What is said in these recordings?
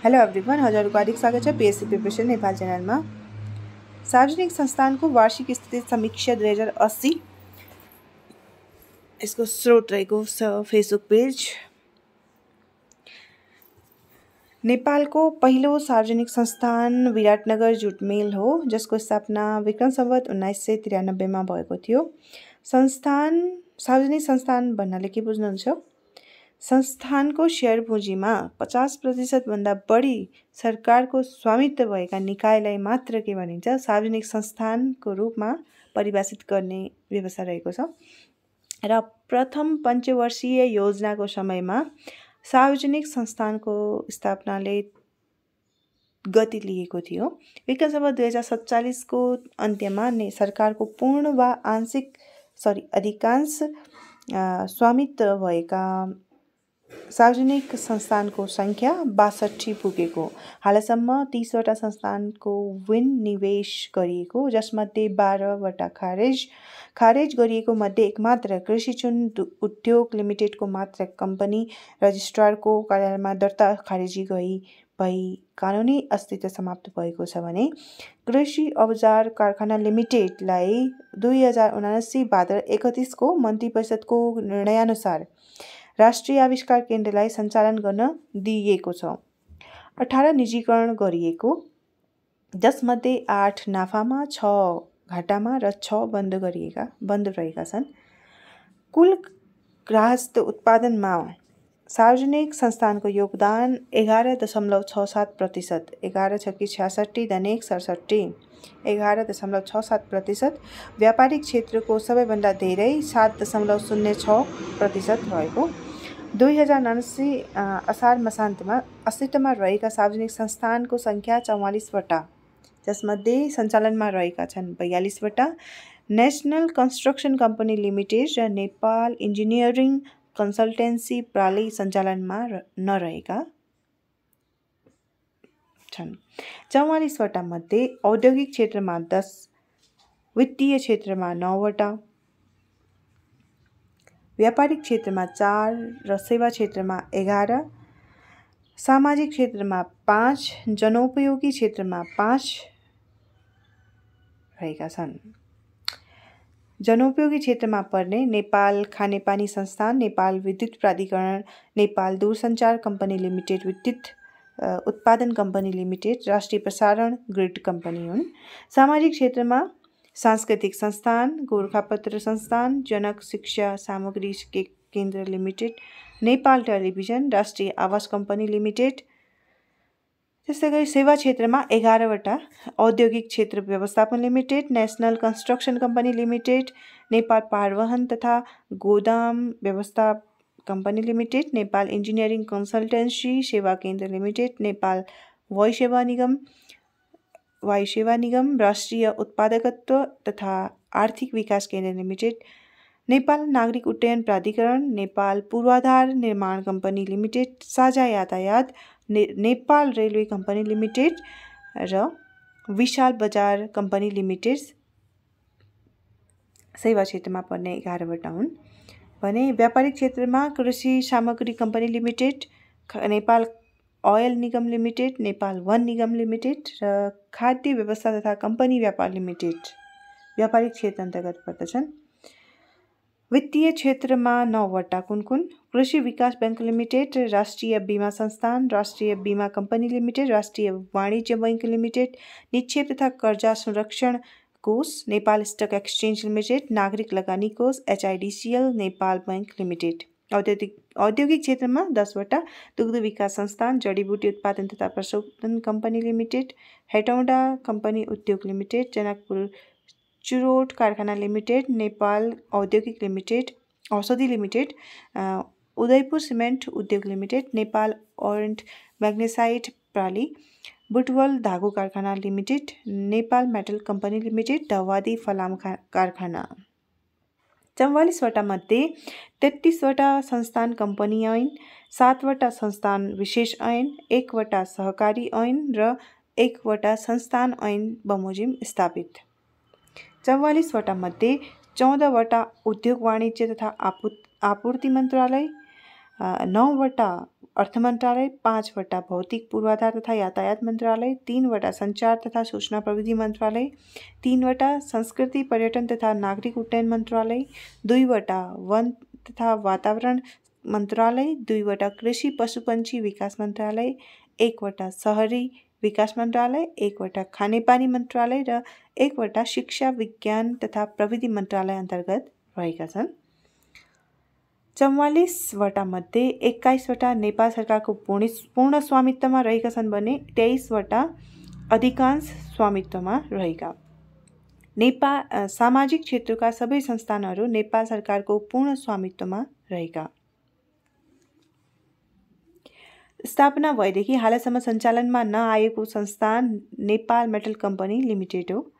Hello everyone, हजुरहरूको हार्दिक स्वागत छ पिएससी प्रिपरेसन नेपाल च्यानलमा। सार्वजनिक संस्थानको वार्षिक स्थिति समीक्षा 2080 यसको स्रोत रहेको छ फेसबुक पेज। नेपालको पहिलो सार्वजनिक संस्थान विराटनगर जुट मिल हो, जसको स्थापना विक्रम सम्वत 1993 मा भएको थियो। सार्वजनिक संस्थान भन्नाले के बुझ्नुहुन्छ? संस्थानको सेयर पुँजीमा 50% भन्दा बढी सरकारको स्वामित्व भएका निकायलाई मात्र के भनिन्छ? सार्वजनिक संस्थानको रूपमा परिभाषित गर्ने व्यवस्था रहेको छ। र प्रथम पञ्चवर्षीय योजनाको समयमा सार्वजनिक संस्थानको स्थापनाले गति लिएको थियो। विक्रम सम्वत 2047 को अन्त्यमा सरकारको पूर्ण वा अधिकांश स्वामित्व भएका सार्वजनिक संस्थानको संख्या 62 पुगेको। हालसम्म 30वटा संस्थानको विनिवेश गरिएको, जसमध्ये 12वटा खारेज गरिएको मध्ये एकमात्र कृषि चुन उद्योग लिमिटेडको मात्र कम्पनी रजिस्ट्रारको कार्यालयमा दर्ता खारेजी भई कानुनी अस्तित्व समाप्त भएको छ भने कृषि औजार कारखाना लिमिटेडलाई 2079 भाद्र 31 को मन्त्री परिषदको निर्णयअनुसार राष्ट्रिय आविष्कार केन्द्रलाई सञ्चालन गर्न दिइएको छ। 18 निजीकरण गरिएको, जसमध्ये 8 नाफामा, 6 घाटामा र 6 बन्द रहेका छन्। कुल गृहस्थ उत्पादनमा सार्वजनिक संस्थानको योगदान 11.67%, 11 छकी 66 धनेक 67, 11.67%, व्यापारिक क्षेत्रको सबैभन्दा धेरै 7.06% रहेको। 2079 असार मसान्तमा अस्तित्वमा रहेका सार्वजनिक संस्थानको संख्या 44वटा, जसमध्ये सञ्चालनमा रहेका छन् 42वटा। नेसनल कन्स्ट्रक्सन कम्पनी लिमिटेड र नेपाल इन्जिनियरिङ कन्सल्टेन्सी प्राली सञ्चालनमा नरहेका छन्। 44वटा मध्ये औद्योगिक क्षेत्रमा 10, वित्तीय क्षेत्रमा 9वटा, व्यापारिक क्षेत्रमा 4 र सेवा क्षेत्रमा 11, सामाजिक क्षेत्रमा 5, जनोपयोगी क्षेत्रमा 5 रहेका छन्। जनोपयोगी क्षेत्रमा पर्ने नेपाल खानेपानी संस्थान, नेपाल विद्युत प्राधिकरण, नेपाल दूरसञ्चार कम्पनी लिमिटेड, विद्युत उत्पादन कम्पनी लिमिटेड, राष्ट्रिय प्रसारण ग्रिड कम्पनी हुन्। सामाजिक क्षेत्रमा सांस्कृतिक संस्थान, गोरखापत्र संस्थान, जनक शिक्षा सामग्री केन्द्र लिमिटेड, नेपाल टेलिभिजन, राष्ट्रिय आवास कम्पनी लिमिटेड। त्यस्तै गरी सेवा क्षेत्रमा 11वटा, औद्योगिक क्षेत्र व्यवस्थापन limited, national construction company limited, Nepal परिवहन तथा गोदाम व्यवस्था company limited, Nepal engineering consultancy सेवा केन्द्र लिमिटेड, नेपाल वायु सेवा निगम, राष्ट्रिय उत्पादकत्व तथा आर्थिक विकास केन्द्र लिमिटेड, नेपाल नागरिक उड्डयन प्राधिकरण, नेपाल पूर्वाधार निर्माण कम्पनी लिमिटेड, साझा यातायात, नेपाल रेलवे कम्पनी लिमिटेड र विशाल बजार कम्पनी लिमिटेड सेवा क्षेत्रमा पर्ने 11वटा हुन् भने व्यापारिक क्षेत्रमा कृषि सामग्री कम्पनी लिमिटेड, नेपाल ओयल निगम लिमिटेड, नेपाल वन निगम लिमिटेड र खाद्य व्यवस्था तथा कम्पनी व्यापार लिमिटेड व्यापारिक क्षेत्र अन्तर्गत पर्दछन्। वित्तीय क्षेत्रमा 9वटा कुन? कृषि विकास बैंक लिमिटेड, राष्ट्रिय बीमा संस्थान, राष्ट्रिय बीमा कम्पनी लिमिटेड, राष्ट्रिय वाणिज्य बैंक लिमिटेड, निक्षेप तथा कर्जा संरक्षण कोष, नेपाल स्टक एक्सचेन्ज लिमिटेड, नागरिक लगानी कोष, HIDCL, नेपाल बैंक लिमिटेड। औद्योगिक क्षेत्रमा 10वटा, दुग्ध विकास संस्थान, जडीबुटी उत्पादन तथा प्रशोधन कम्पनी लिमिटेड, हेटौँडा कम्पनी उद्योग लिमिटेड, जनकपुर चुरोट कारखाना लिमिटेड, नेपाल औषधि लिमिटेड, उदयपुर सिमेन्ट उद्योग लिमिटेड, नेपाल ओरेन्ट म्याग्नेसाइट प्राली, बुटवल धागो कारखाना limited, Nepal metal company limited, Dhawadi फलाम कारखाना। 44वटा मध्ये 33वटा संस्थान कम्पनी ऐन, 7वटा संस्थान विशेष ऐन, 1वटा सहकारी ऐन र 1वटा संस्थान ऐन बमोजिम स्थापित। 44वटा मध्ये 14वटा उद्योग वाणिज्य तथा आपूर्ति मन्त्रालय, 9वटा अर्थ मन्त्रालय, 5 वटा भौतिक पूर्वाधार तथा यातायात मन्त्रालय, 3 वटा सञ्चार तथा सूचना प्रविधि मन्त्रालय, 3 वटा संस्कृति पर्यटन तथा नागरिक उड्डयन मन्त्रालय, 2 वटा वन तथा वातावरण मन्त्रालय, 2 वटा कृषि पशुपन्छी विकास मन्त्रालय, 1 वटा शहरी विकास मन्त्रालय, 1 वटा खानेपानी मन्त्रालय र 1 वटा शिक्षा विज्ञान तथा प्रविधि मन्त्रालय अन्तर्गत रहेका छन्। 44 वटा मध्ये 21 वटा नेपाल सरकारको पूर्ण स्वामित्वमा रहेका छन् भने 23 वटा अधिकांश स्वामित्वमा रहेका। सामाजिक क्षेत्रका सबै संस्थानहरू नेपाल सरकारको पूर्ण स्वामित्वमा रहेका। स्थापना भएदेखि हालसम्म सञ्चालनमा नआएको संस्थान नेपाल मेटल कम्पनी लिमिटेड हो।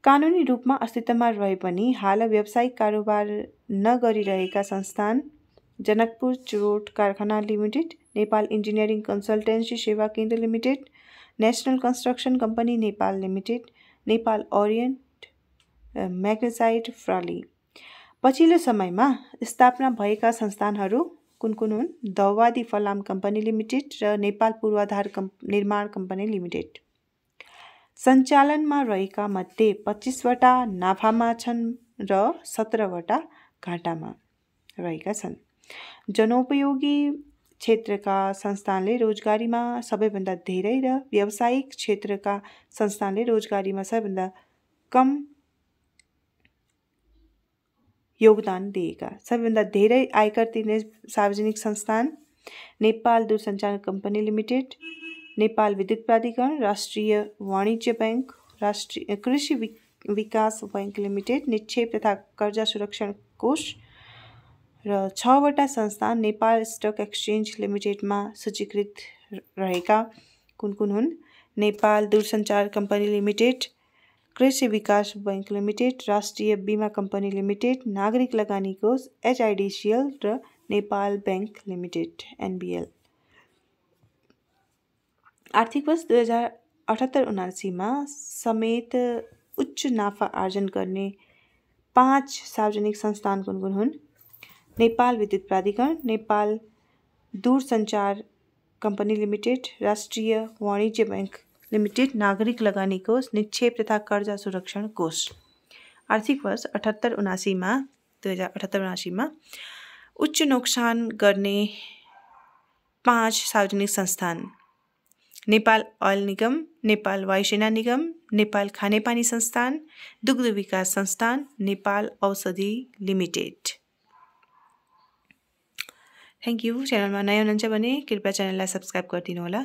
कानुनी रूपमा अस्तित्वमा रहे पनि हाल व्यावसायिक कारोबार नगरिरहेका संस्थान जनकपुर चुरोट कारखाना लिमिटेड, नेपाल इन्जिनियरिङ कन्सल्टेन्सी सेवा केन्द्र limited, national construction company Nepal limited, Nepal Orient magnesite प्राली। पछिल्लो समयमा स्थापना भएका संस्थानहरू कुन कुन हुन्? धववादी फलाम कम्पनी लिमिटेड र नेपाल पूर्वाधार निर्माण कम्पनी लिमिटेड। सञ्चालनमा रहेका मध्ये 25 वटा नाफामा छन् र 17 वटा घाटामा रहेका छन्। जनोपयोगी क्षेत्रका संस्थानले रोजगारीमा सबैभन्दा धेरै र व्यावसायिक क्षेत्रका संस्थानले रोजगारीमा सबैभन्दा कम योगदान दिएका। सबैभन्दा धेरै आयकर तिर्ने सार्वजनिक संस्थान नेपाल दूरसञ्चार कम्पनी लिमिटेड, नेपाल विद्युत प्राधिकरण, राष्ट्रिय वाणिज्य बैंक, राष्ट्रिय कृषि विकास बैंक लिमिटेड, निक्षेप तथा कर्जा सुरक्षण कोष र 6 वटा संस्थान नेपाल स्टक एक्सचेन्ज लिमिटेडमा सूचीकृत रहेका कुन कुन हुन्? नेपाल दूरसञ्चार कम्पनी लिमिटेड, कृषि विकास बैंक लिमिटेड, राष्ट्रिय बीमा कम्पनी लिमिटेड, नागरिक लगानी कोष HIDCL र नेपाल बैंक लिमिटेड NBL। आर्थिक वर्ष 2078-79 समेत उच्च नाफा आर्जन गर्ने 5 सार्वजनिक संस्थान कुन कुन हुन्? नेपाल विद्युत प्राधिकरण, नेपाल दूरसञ्चार कम्पनी लिमिटेड, राष्ट्रिय वाणिज्य बैंक लिमिटेड, नागरिक लगानी कोष, निक्षेप तथा कर्जा सुरक्षण कोष। आर्थिक वर्ष 2078-79 उच्च नोक्सान गर्ने 5 सार्वजनिक संस्थान: नेपाल ओयल निगम, नेपाल वायुसेना निगम, नेपाल खानेपानी संस्थान, दुग्ध विकास संस्थान, नेपाल औषधि लिमिटेड। Thank you. च्यानलमा नयाँ हुनुहुन्छ भने कृपया च्यानललाई सब्सक्राइब गरिदिनु होला।